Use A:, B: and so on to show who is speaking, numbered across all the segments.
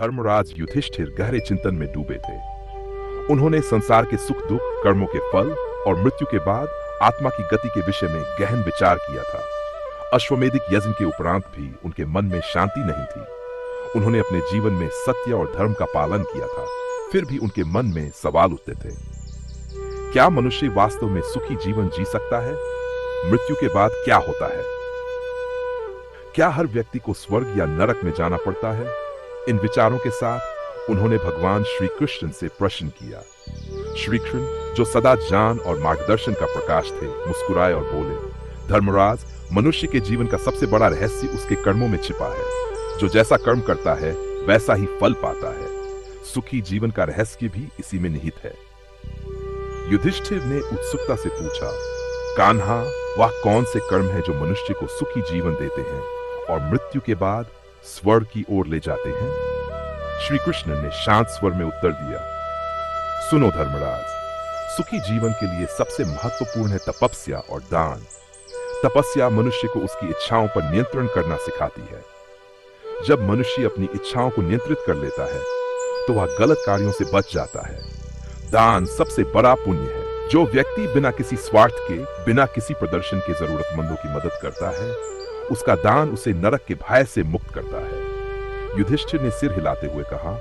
A: धर्मराज युधिष्ठिर गहरे चिंतन में डूबे थे। उन्होंने संसार के सुख दुख, कर्मों के फल और मृत्यु के बाद आत्मा की गति के विषय में गहन विचार किया था। अश्वमेधिक यज्ञ के उपरांत भी उनके मन में शांति नहीं थी। उन्होंने अपने जीवन में सत्य और धर्म का पालन किया था, फिर भी उनके मन में सवाल उठते थे। क्या मनुष्य वास्तव में सुखी जीवन जी सकता है? मृत्यु के बाद क्या होता है? क्या हर व्यक्ति को स्वर्ग या नरक में जाना पड़ता है? इन विचारों के साथ उन्होंने भगवान श्री कृष्ण से प्रश्न किया। श्री कृष्ण, जो सदा ज्ञान और मार्गदर्शन का प्रकाश थे, मुस्कुराए और बोले, धर्मराज, मनुष्य के जीवन का सबसे बड़ा रहस्य उसके कर्मों में छिपा है। जो जैसा कर्म करता है वैसा ही फल पाता है। सुखी जीवन का रहस्य भी इसी में निहित है। युधिष्ठिर ने उत्सुकता से पूछा, कान्हा, वह कौन से कर्म है जो मनुष्य को सुखी जीवन देते हैं और मृत्यु के बाद स्वर्ग की ओर ले जाते हैं? श्री कृष्ण ने शांत स्वर में उत्तर दिया, सुनो धर्मराज, सुखी जीवन के लिए सबसे महत्वपूर्ण है तपस्या और दान। तपस्या मनुष्य को उसकी इच्छाओं पर नियंत्रण करना सिखाती है। जब मनुष्य अपनी इच्छाओं को नियंत्रित कर लेता है तो वह गलत कार्यों से बच जाता है। दान सबसे बड़ा पुण्य है। जो व्यक्ति बिना किसी स्वार्थ के, बिना किसी प्रदर्शन के जरूरतमंदों की मदद करता है, उसका दान उसे नरक के भय से मुक्त करता है। युधिष्ठिर ने सिर हिलाते हुए कहा,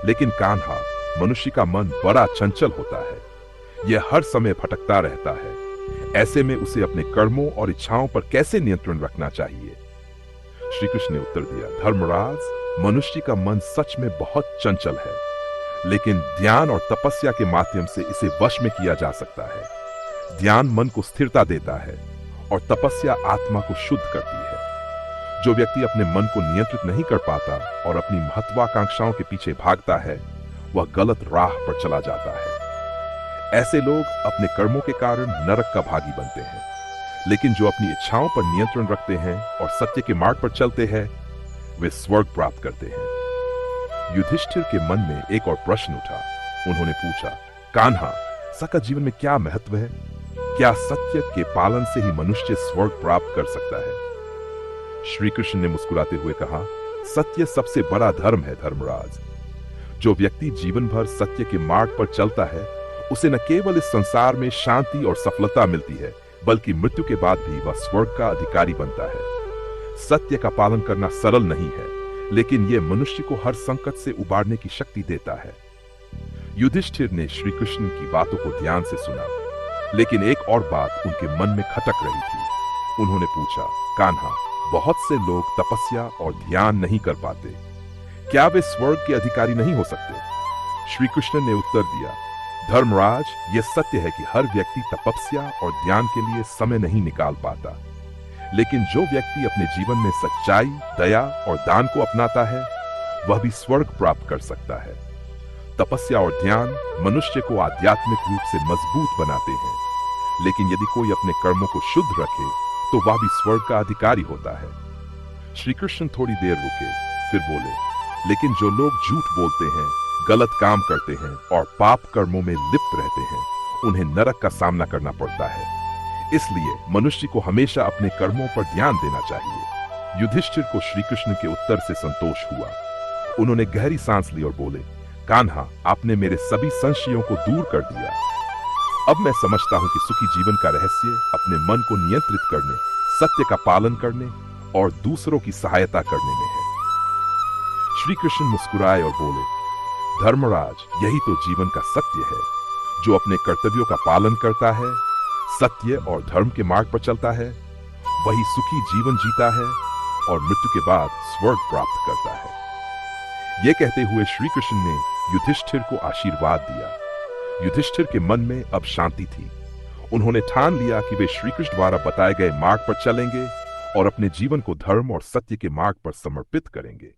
A: लेकिन कान्हा, मनुष्य का मन बड़ा चंचल होता है। यह हर समय भटकता रहता है। ऐसे में उसे अपने कर्मों और इच्छाओं पर कैसे नियंत्रण रखना चाहिए? श्री कृष्ण ने उत्तर दिया, धर्मराज, मनुष्य का मन सच में बहुत चंचल है, लेकिन ध्यान और तपस्या के माध्यम से इसे वश में किया जा सकता है। ध्यान मन को स्थिरता देता है और तपस्या आत्मा को शुद्ध करती है। जो व्यक्ति अपने मन को नियंत्रित नहीं कर पाता और अपनी महत्वाकांक्षाओं के पीछे भागता है, वह गलत राह पर चला जाता है। ऐसे लोग अपने कर्मों के कारण नरक का भागी बनते हैं, लेकिन जो अपनी इच्छाओं पर नियंत्रण रखते हैं और सत्य के मार्ग पर चलते हैं, वे स्वर्ग प्राप्त करते हैं। युधिष्ठिर के मन में एक और प्रश्न उठा। उन्होंने पूछा, कान्हा, सका जीवन में क्या महत्व है? क्या सत्य के पालन से ही मनुष्य स्वर्ग प्राप्त कर सकता है? श्री कृष्ण ने मुस्कुराते हुए कहा, सत्य सबसे बड़ा धर्म है धर्मराज। जो व्यक्ति जीवन भर सत्य के मार्ग पर चलता है, उसे न केवल इस संसार में शांति और सफलता मिलती है, बल्कि मृत्यु के बाद भी वह स्वर्ग का अधिकारी बनता है। सत्य का पालन करना सरल नहीं है, लेकिन यह मनुष्य को हर संकट से उबारने की शक्ति देता है। युधिष्ठिर ने श्री कृष्ण की बातों को ध्यान से सुना, लेकिन एक और बात उनके मन में खटक रही थी। उन्होंने पूछा, कान्हा, बहुत से लोग तपस्या और ध्यान नहीं कर पाते, क्या वे स्वर्ग के अधिकारी नहीं हो सकते? श्री कृष्ण ने उत्तर दिया, धर्मराज, यह सत्य है कि हर व्यक्ति तपस्या और ध्यान के लिए समय नहीं निकाल पाता, लेकिन जो व्यक्ति अपने जीवन में सच्चाई, दया और दान को अपनाता है, वह भी स्वर्ग प्राप्त कर सकता है। तपस्या और ध्यान मनुष्य को आध्यात्मिक रूप से मजबूत बनाते हैं, लेकिन यदि कोई अपने कर्मों को शुद्ध रखे तो वह भी स्वर्ग का अधिकारी होता है। श्री कृष्ण थोड़ी देर रुके, फिर बोले, लेकिन जो लोग झूठ बोलते हैं, गलत काम करते हैं और पाप कर्मों में लिप्त रहते हैं, उन्हें नरक का सामना करना पड़ता है। इसलिए मनुष्य को हमेशा अपने कर्मों पर ध्यान देना चाहिए। युधिष्ठिर को श्री कृष्ण के उत्तर से संतोष हुआ। उन्होंने गहरी सांस ली और बोले, कान्हा, आपने मेरे सभी संशयों को दूर कर दिया। अब मैं समझता हूं कि सुखी जीवन का रहस्य अपने मन को नियंत्रित करने, सत्य का पालन करने और दूसरों की सहायता करने में है। श्री कृष्ण मुस्कुराए और बोले, धर्मराज, यही तो जीवन का सत्य है। जो अपने कर्तव्यों का पालन करता है, सत्य और धर्म के मार्ग पर चलता है, वही सुखी जीवन जीता है और मृत्यु के बाद स्वर्ग प्राप्त करता है। यह कहते हुए श्री कृष्ण ने युधिष्ठिर को आशीर्वाद दिया। युधिष्ठिर के मन में अब शांति थी। उन्होंने ठान लिया कि वे श्री कृष्ण द्वारा बताए गए मार्ग पर चलेंगे और अपने जीवन को धर्म और सत्य के मार्ग पर समर्पित करेंगे।